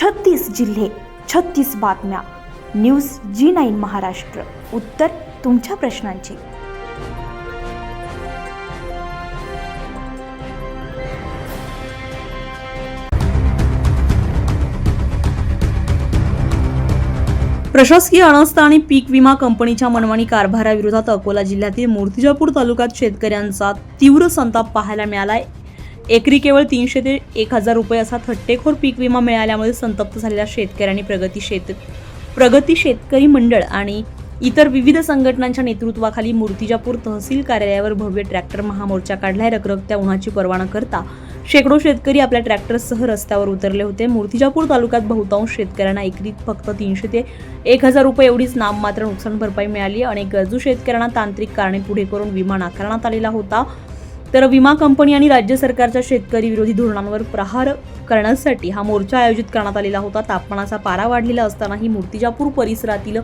36 जिल्हे, 36 बातम्या. News G9 Maharashtra. उत्तर तुमच्या प्रश्नांची. प्रशासकीय अनास्था आणि पीक विमा कंपनीच्या मनमानी कारभाराविरोधात अकोला जिल्ह्यातील मूर्तिजापूर तालुक्यात शेतकऱ्यांचा तीव्र संताप पाहायला मिळालाय. एकरी केवळ 300 ते 1000 रुपये असा थट्टेखोर पीक विमा मिळाल्यामुळे संतप्त झालेल्या शेतकऱ्यांनी प्रगती शेतकरी मंडळ आणि इतर विविध संघटनांच्या नेतृत्वाखाली मूर्तिजापूर तहसील कार्यालयावर भव्य ट्रॅक्टर महामोर्चा काढलाय. रखरखत्या उन्हाची पर्वा न करता शेकडो शेतकरी आपल्या ट्रॅक्टरसह रस्त्यावर उतरले होते. मूर्तिजापूर तालुक्यात बहुतांश शेतकऱ्यांना एकरी फक्त 300 ते 1000 रुपये एवढीच नाममात्र नुकसान भरपाई मिळाली. अनेक गरजू शेतकऱ्यांना तांत्रिक कारणे पुढे करून विमा नाकारण्यात आलेला होता. तर विमा कंपनी आणि राज्य सरकारच्या शेतकरी विरोधी धोरणांवर प्रहार करण्यासाठी हा मोर्चा आयोजित करण्यात आलेला होता. तापमानाचा पारा वाढलेला असतानाही मूर्तिजापूर परिसरातील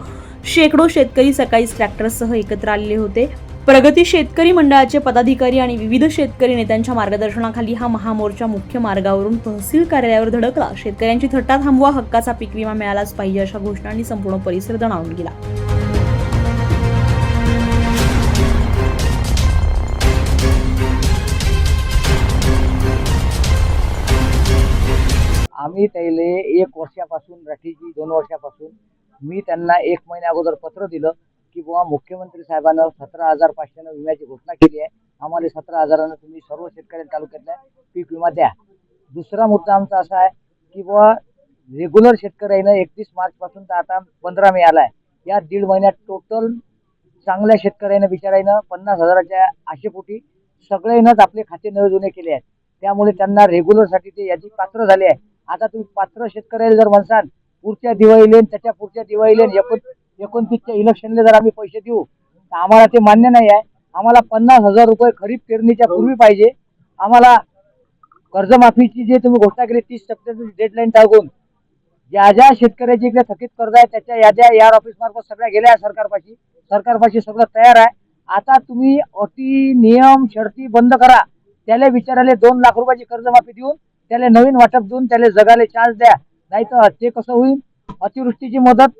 शेकडो शेतकरी सकाळीच ट्रॅक्टरसह एकत्र आलेले होते. प्रगती शेतकरी मंडळाचे पदाधिकारी आणि विविध शेतकरी नेत्यांच्या मार्गदर्शनाखाली हा महामोर्चा मुख्य मार्गावरून तहसील कार्यालयावर धडकला. शेतकऱ्यांची थट्टा थांबवा, हक्काचा पीक विमा मिळालाच पाहिजे अशा घोषणांनी संपूर्ण परिसर दणाणून गेला. आम्ही त्याले 1 वर्षापासून राठीची 2 वर्षापासून मी त्यांना 1 महिन्या अगोदर पत्र दिलं की बुवा मुख्यमंत्री साहेबांना 17,500 विम्याची घोषणा केली आहे. आम्हाला 17,000 तुम्ही सर्व शेतकरी तालुक्यातल्या पीक विमा द्या. दुसरा मुद्दा आमचा असा आहे की बुवा रेग्युलर शेतकऱ्यांना 31 मार्च पासून तर आता 15 मे आला आहे. या 1.5 महिन्यात टोटल चांगल्या शेतकऱ्यांना बिचारायनं 50,000च्या आशेपोटी सगळ्यांनाच आपले खाते नवे जुने केले आहेत. त्यामुळे त्यांना रेग्युलरसाठी ते याची पात्र झाले आहे. आता तुम्ही पात्र शेतकऱ्याला जर म्हणसाल पुढच्या दिवाळीला त्याच्या पुढच्या दिवाळीला 29च्या इलेक्शनला जर आम्ही पैसे देऊ तर आम्हाला ते मान्य नाही आहे. आम्हाला 50,000 रुपये खरीप पेरणीच्या पूर्वी पाहिजे. आम्हाला कर्जमाफीची जे तुम्ही घोषणा केली 30 सप्टेंबरची डेडलाईन टाकून ज्या ज्या शेतकऱ्याची इकडे थकीत कर्ज आहे त्याच्या याद्या यार ऑफिस मार्फत सगळ्या गेल्या सरकारपाशी सगळं तयार आहे. आता तुम्ही अटी नियम शर्ती बंद करा. त्याला विचारायला 2 लाख रुपयाची कर्जमाफी देऊन त्याला नवीन वाटप देऊन त्याला जगाले चान्स द्या. नाही तर ते कसं होईल, अतिवृष्टीची मदत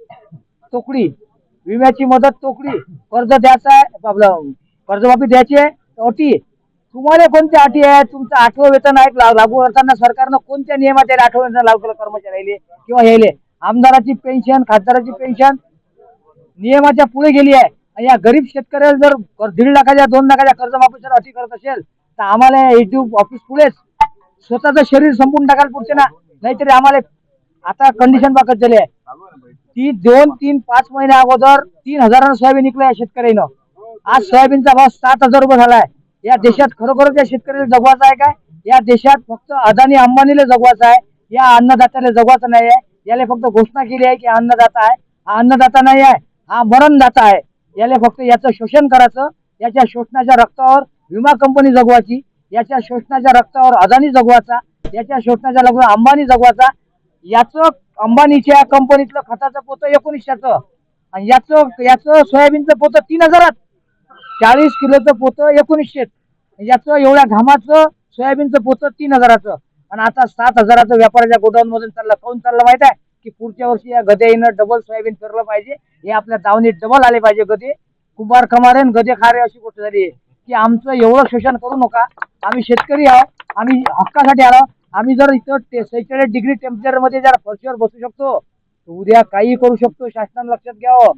तोकडी, विम्याची मदत तोकडी, कर्ज द्यायचं आहे आपलं कर्जमाफी द्यायची आहे अटी. तुम्हाला कोणत्या अटी आहे? तुमचं 8वं वेतन आहे लागू करताना सरकारनं कोणत्या नियमात 8वं वेतन लागू केलं कर्मचाऱ्याले किंवा ह्याले? आमदाराची पेन्शन, खासदाराची पेन्शन नियमाच्या पुढे गेली आहे. या गरीब शेतकऱ्याला जर 1.5 लाखाच्या 2 लाखाच्या कर्जमाफीच्या अटी करत असेल तर आम्हाला एटीओ ऑफिस पुढेच स्वतःचं शरीर संपून टाकायला पुढचे ना. नाहीतरी आम्हाला आता कंडिशन बाकत झाली आहे. ती 2, 3, 5 महिन्या अगोदर 3,000 सोयाबीन विकलं या शेतकऱ्यानं. आज सोयाबीनचा भाव 7,000 रुपये झाला आहे. या देशात खरोखरच या शेतकऱ्याला जगवायचं आहे काय? या देशात फक्त अदानी अंबानीला जगवायचं आहे. या अन्नदात्याला जगवायचं नाही आहे. याला फक्त घोषणा केली आहे की अन्नदाता आहे. हा अन्नदाता नाही आहे, हा मरणदाता आहे. याला फक्त याचं शोषण करायचं. याच्या शोषणाच्या रक्तावर विमा कंपनी जगवायची, याच्या शोषणाच्या रक्तावर अदानी जगवायचा, याच्या शोषणाच्या रक्तावर अंबानी जगवायचा. याचं अंबानीच्या कंपनीतलं खताचं पोतं 1900चं आणि याचं सोयाबीनचं पोतं 3000, 40 किलोचं पोतं 1900, याचं एवढ्या घामाचं सोयाबीनचं पोतं 3000चं आणि आता 7000चं व्यापाऱ्याच्या गोडाऊन मधून चाललं. काऊन चाललं माहित आहे की पुढच्या वर्षी या गद्याईनं डबल सोयाबीन पेरलं पाहिजे. हे आपल्या दावणीत डबल आले पाहिजे गदे. कुंभार खमारे आणि गदे खारे अशी गोष्ट झाली आहे की आमचं एवढं शोषण करू नका. आम्ही शेतकरी आहोत, आम्ही हक्कासाठी आलो. आम्ही जर इथं 46 डिग्री टेम्परेचर मध्ये जर फरशीवर बसू शकतो तर उद्या काही करू शकतो. शासनानं लक्षात घ्यावं.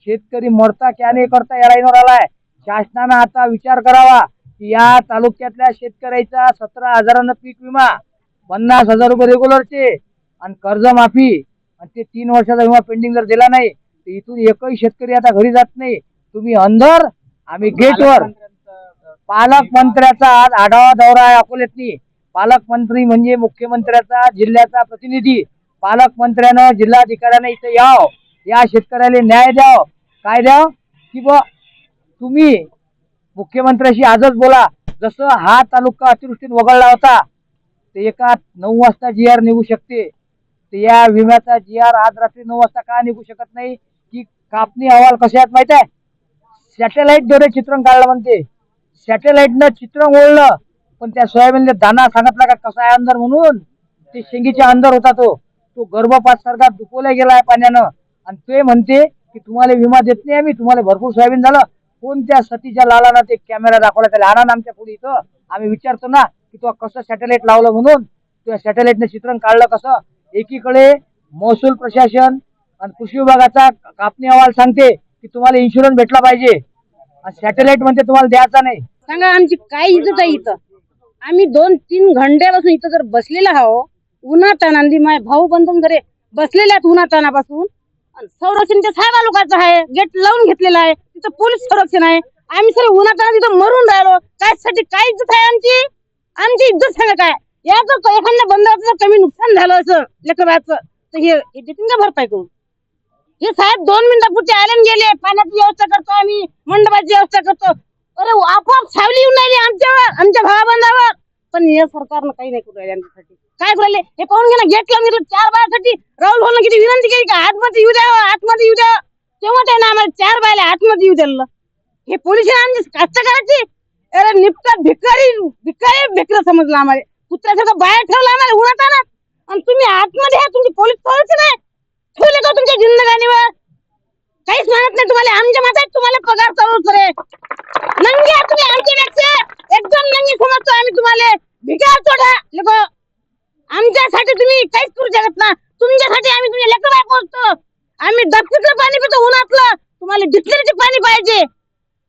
शेतकरी मरता क्या नाही करता या लाईनवर आलाय. शासनानं आता विचार करावा की या तालुक्यातल्या शेतकऱ्याचा 17,000 पीक विमा, 50,000 रुपये रेग्युलरचे आणि कर्जमाफी आणि ते 3 वर्षाचा विमा पेंडिंग जर दिला नाही तर इथून एकही शेतकरी आता घरी जात नाही. तुम्ही अंदर, आम्ही गेटवर. पालकमंत्र्याचा आज आढावा दौरा आहे अकोल्यातनी. पालकमंत्री म्हणजे मुख्यमंत्र्याचा जिल्ह्याचा प्रतिनिधी. पालकमंत्र्यानं जिल्हाधिकाऱ्याने इथे याव, या शेतकऱ्याला न्याय द्याव. काय द्याव की बुवा तुम्ही मुख्यमंत्र्याशी आजच बोला. जसं हा तालुका अतिवृष्टीत वगळला होता तर एका 9 वाजता GR निघू शकते, तर या विम्याचा GR आज रात्री 9 वाजता का निघू शकत नाही? की कापणी अहवाल कसे आहेत माहित आहे? सॅटेलाइट द्वारे चित्रण काढलं म्हणते. सॅटेलाइटनं चित्रण ओढलं पण त्या सोयाबीनला दाना सांगितला का कसा आहे अंदर म्हणून. ते शेंगीच्या अंदर होता तो. तो गर्भपात सारखा दुखवला गेलाय पाण्यानं, आणि ते म्हणते की तुम्हाला विमा देत नाही आम्ही, तुम्हाला भरपूर सोयाबीन झालं. कोणत्या सतीच्या लालाना ते कॅमेरा दाखवला, त्याला आणा ना आमच्या पुढे इथं, आम्ही विचारतो ना की तो कसं सॅटेलाइट लावलं म्हणून. त्या सॅटेलाइटने चित्रण काढलं कसं. एकीकडे महसूल प्रशासन आणि कृषी विभागाचा कापणी अहवाल सांगते की तुम्हाला इन्शुरन्स भेटला पाहिजे, आणि सॅटेलाइट म्हणते तुम्हाला द्यायचा नाही. सांगा आमची काय इज्जत आहे इथं. आम्ही 2-3 घंट्यापासून इथं जर बसलेला आहो, उन्हात आनंदी माय भाऊ बंधून घरे बसलेल्या उन्हात तानापासून. संरक्षणच्या साहेब लोकांचं आहे, गेट लावून घेतलेलं आहे, तिथं पोलीस संरक्षण आहे. आम्ही सर उन्हात तिथं मरून राहिलो. काय इज्जत आहे आमची? आमची इज्जत सांगा काय. या जर एखाद्या बंधाचं कमी नुकसान झालं असं लेकराचं तर हे देतील का भरपाई करून? हे साहेब 2 मिनिटापुरते आले आणि गेले. पाण्याची व्यवस्था करतो आम्ही, मंडपाची व्यवस्था करतो. अरे आपोआप सावली येऊन राहिली आमच्यावर, आमच्या भावाबंधावर. पण या सरकारनं काही नाही करू राहिले आमच्यासाठी. काय करू राहिले हे पाहून घे ना. गेट लावून घेतलं 4 बायासाठी. राहुल भाऊनं किती विनंती केली का आतमध्ये येऊ द्या, आतमध्ये येऊ द्या. तेव्हा त्यानं आम्हाला 4 बायला आतमध्ये येऊ दिलं. हे पोलीस आमची कास्तकाराची अरे निपटा भिकारी समजलं आम्हाला. कुत्र्यासारखं बाहेर ठेवलं आम्हाला उन्हात आणत, आणि तुम्ही आतमध्ये आहे. तुमची पोलीस संरक्षण आहे ठेवले का तुमच्या जिंदगानीवर? काहीच म्हणत नाही तुम्हाला. आमच्या माता तुम्हाला पगार चालू रे नंगी आहे तुम्ही आमच्यापेक्षा. एकदम नंगी समजतो आम्ही तुम्हाला. भिकार चोटा लोक. आमच्यासाठी तुम्ही काहीच करू शकत ना. तुमच्यासाठी आम्ही तुमच्या लेकर बाय पोहोचतो. आम्ही डबकीतलं पाणी पितो उन्हातलं, तुम्हाला डिक्लेअरचे पाणी पाहिजे.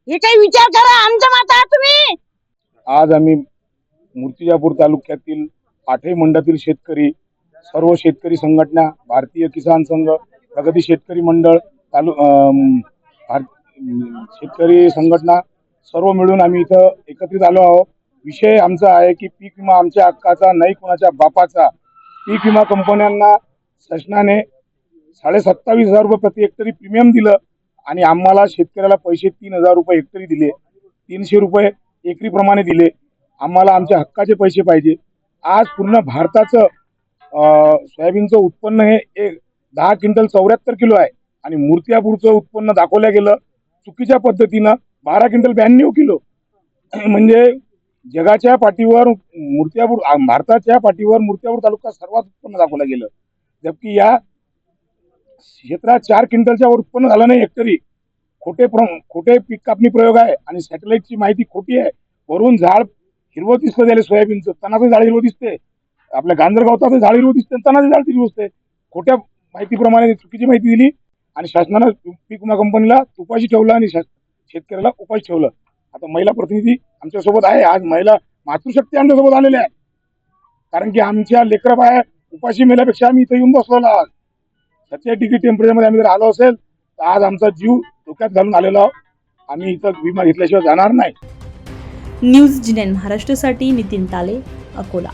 हे काही विचार करा. आमच्या माता तुम्ही. आज आम्ही मूर्तिजापूर तालुक्यातील 8 मंडळातील शेतकरी, सर्व शेतकरी संघटना, भारतीय किसान संघ, प्रगती शेतकरी मंडळ, शेतकरी संघटना सर्व मिळून आम्ही इथं एकत्रित आलो आहोत. विषय आमचा आहे की पीक विमा आमच्या हक्काचा नाही, कोणाच्या बापाचा. पीक विमा कंपन्यांना शासनाने 27,500 रुपये प्रति हेक्टरी प्रीमियम दिलं, आणि आम्हाला शेतकऱ्याला पैसे 3,000 रुपये हेक्टरी दिले. 300 रुपये एकरी प्रमाणे दिले. आम्हाला आमच्या हक्काचे पैसे पाहिजे. आज पूर्ण भारताचं सोयाबीनचं उत्पन्न हे 10 क्विंटल 74 किलो आहे, आणि मूर्तिजापूरचं उत्पन्न दाखवलं गेलं चुकीच्या पद्धतीनं 12 क्विंटल 92 किलो. म्हणजे जगाच्या पाठीवर भारताच्या पाठीवर मूर्तिजापूर तालुका सर्वात उत्पन्न दाखवलं गेलं, जबकि या क्षेत्रात 4 क्विंटलच्या वर उत्पन्न झालं नाही हेक्टरी. खोटे पीक कापणी प्रयोग आहे, आणि सॅटेलाइटची माहिती खोटी आहे. वरून झाड हिरवं दिसतं त्याला, सोयाबीनचं तणाचं झाड हिरवं दिसते, आपल्या गांजरगावचं झाड हिरवं दिसते, तणाचं झाड हिरवं दिसते. खोट्या माहितीप्रमाणे चुकीची माहिती दिली, आणि शासनानं पीक विमा कंपनीला उपाशी ठेवलं, आणि शेतकऱ्याला उपाशी ठेवलं. आता महिला प्रतिनिधी आमच्यासोबत आहे. आज महिला मातृशक्ती आमच्यासोबत आलेल्या आहे, कारण की आमच्या लेकरा बाया उपाशी मेल्यापेक्षा आम्ही इथं येऊन बसलो आहोत. 37 डिग्री टेम्परेचरमध्ये आम्ही जर आलो असेल तर आज आमचा जीव धोक्यात घालून आलेलो आहोत. आम्ही इथं विमा घेतल्याशिवाय जाणार नाही. न्यूज जी9 महाराष्ट्रासाठी नितीन ताले, अकोला.